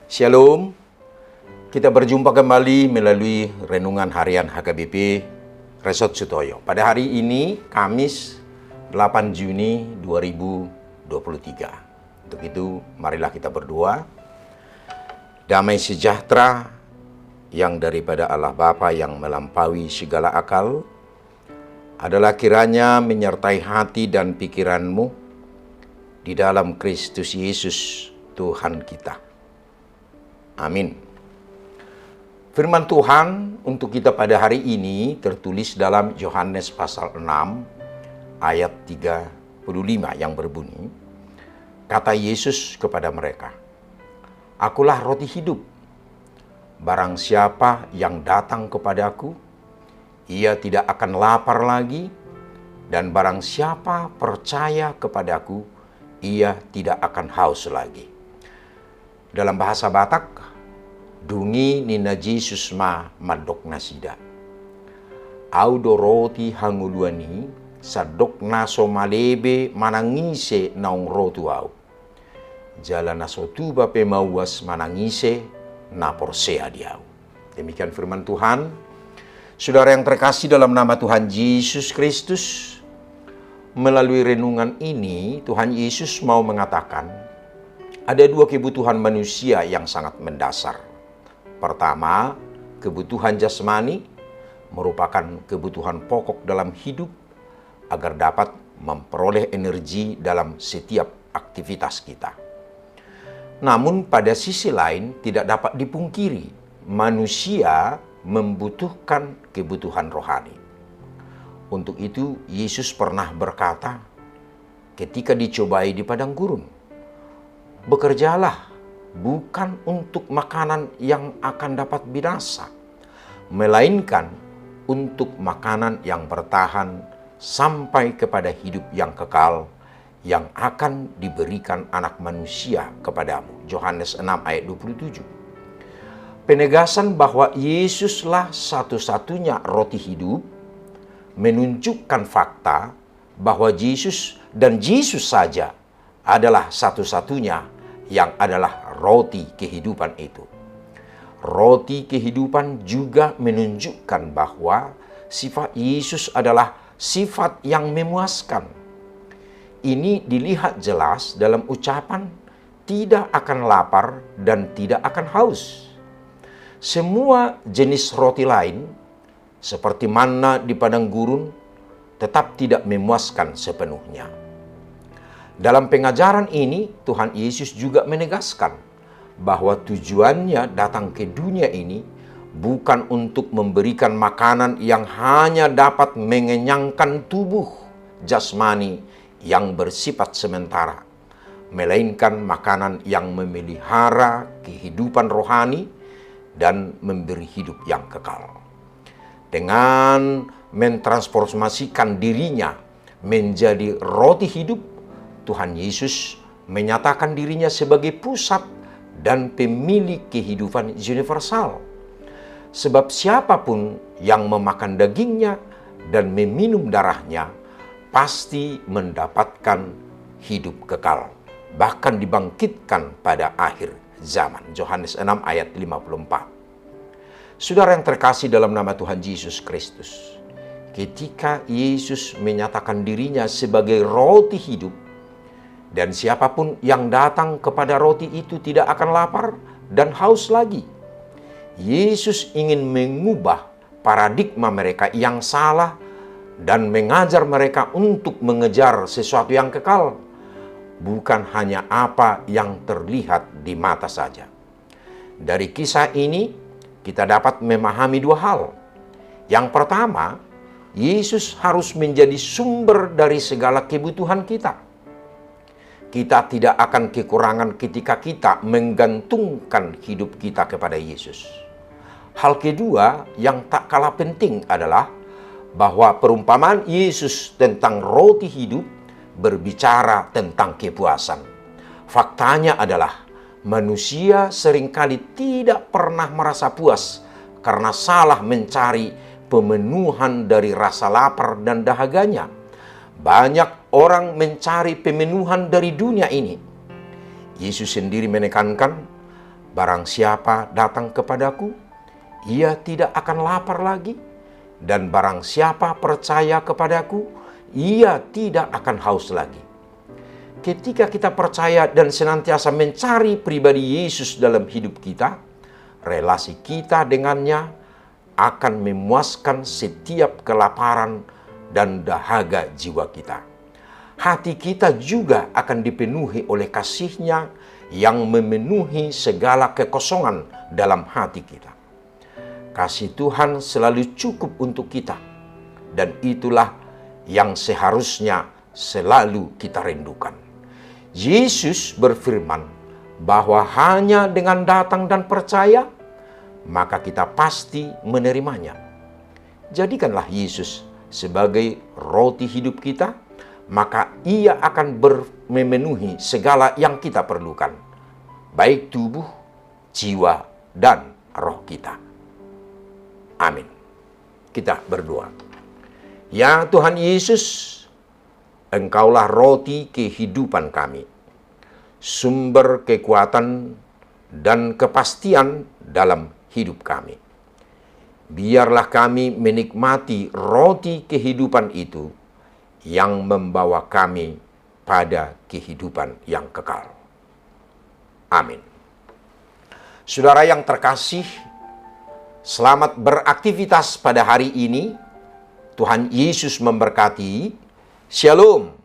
Shalom, kita berjumpa kembali melalui Renungan Harian HKBP Resort Sutoyo. Pada hari ini, Kamis 8 Juni 2023. Untuk itu, marilah kita berdoa. Damai sejahtera yang daripada Allah Bapa yang melampaui segala akal adalah kiranya menyertai hati dan pikiranmu di dalam Kristus Yesus Tuhan kita. Amin. Firman Tuhan untuk kita pada hari ini tertulis dalam Yohanes pasal 6 ayat 35 yang berbunyi, kata Yesus kepada mereka, "Akulah roti hidup. Barang siapa yang datang kepadaku, ia tidak akan lapar lagi, dan barang siapa percaya kepadaku, ia tidak akan haus lagi." Dalam bahasa Batak, dungi nina Jesus ma madok nasida. Audo roti hanguluani sadok naso malebe manangise naung rotu au. Jala naso tuba pe mauas manangise na porsea diau. Demikian firman Tuhan. Saudara yang terkasih dalam nama Tuhan Yesus Kristus, melalui renungan ini Tuhan Yesus mau mengatakan ada dua kebutuhan manusia yang sangat mendasar. Pertama, kebutuhan jasmani merupakan kebutuhan pokok dalam hidup agar dapat memperoleh energi dalam setiap aktivitas kita. Namun pada sisi lain tidak dapat dipungkiri, manusia membutuhkan kebutuhan rohani. Untuk itu Yesus pernah berkata ketika dicobai di padang gurun, "Bekerjalah bukan untuk makanan yang akan dapat binasa, melainkan untuk makanan yang bertahan sampai kepada hidup yang kekal yang akan diberikan anak manusia kepadamu." Yohanes 6 ayat 27. Penegasan bahwa Yesuslah satu-satunya roti hidup menunjukkan fakta bahwa Yesus dan Yesus saja adalah satu-satunya yang adalah roti kehidupan itu. Roti kehidupan juga menunjukkan bahwa sifat Yesus adalah sifat yang memuaskan. Ini dilihat jelas dalam ucapan tidak akan lapar dan tidak akan haus. Semua jenis roti lain seperti manna di padang gurun tetap tidak memuaskan sepenuhnya. Dalam pengajaran ini, Tuhan Yesus juga menegaskan bahwa tujuannya datang ke dunia ini bukan untuk memberikan makanan yang hanya dapat mengenyangkan tubuh jasmani yang bersifat sementara, melainkan makanan yang memelihara kehidupan rohani dan memberi hidup yang kekal. Dengan mentransformasikan dirinya menjadi roti hidup, Tuhan Yesus menyatakan dirinya sebagai pusat dan pemilik kehidupan universal. Sebab siapapun yang memakan dagingnya dan meminum darahnya pasti mendapatkan hidup kekal, bahkan dibangkitkan pada akhir zaman. Yohanes 6 ayat 54. Saudara yang terkasih dalam nama Tuhan Yesus Kristus, ketika Yesus menyatakan dirinya sebagai roti hidup, dan siapapun yang datang kepada roti itu tidak akan lapar dan haus lagi, Yesus ingin mengubah paradigma mereka yang salah dan mengajar mereka untuk mengejar sesuatu yang kekal, bukan hanya apa yang terlihat di mata saja. Dari kisah ini kita dapat memahami dua hal. Yang pertama, Yesus harus menjadi sumber dari segala kebutuhan kita. Kita tidak akan kekurangan ketika kita menggantungkan hidup kita kepada Yesus. Hal kedua yang tak kalah penting adalah bahwa perumpamaan Yesus tentang roti hidup berbicara tentang kepuasan. Faktanya adalah manusia seringkali tidak pernah merasa puas karena salah mencari pemenuhan dari rasa lapar dan dahaganya. Banyak orang mencari pemenuhan dari dunia ini. Yesus sendiri menekankan Barang siapa datang kepadaku, ia tidak akan lapar lagi. Dan barang siapa percaya kepadaku, ia tidak akan haus lagi. Ketika kita percaya dan senantiasa mencari pribadi Yesus dalam hidup kita, relasi kita dengannya akan memuaskan setiap kelaparan dan dahaga jiwa kita. Hati kita juga akan dipenuhi oleh kasih-Nya yang memenuhi segala kekosongan dalam hati kita. Kasih Tuhan selalu cukup untuk kita, dan itulah yang seharusnya selalu kita rindukan. Yesus berfirman bahwa hanya dengan datang dan percaya, maka kita pasti menerimanya. Jadikanlah Yesus sebagai roti hidup kita, maka Ia akan memenuhi segala yang kita perlukan, baik tubuh, jiwa, dan roh kita. Amin. Kita berdoa. Ya Tuhan Yesus, Engkaulah roti kehidupan kami, sumber kekuatan dan kepastian dalam hidup kami. Biarlah kami menikmati roti kehidupan itu yang membawa kami pada kehidupan yang kekal. Amin. Saudara yang terkasih, selamat beraktivitas pada hari ini. Tuhan Yesus memberkati. Shalom.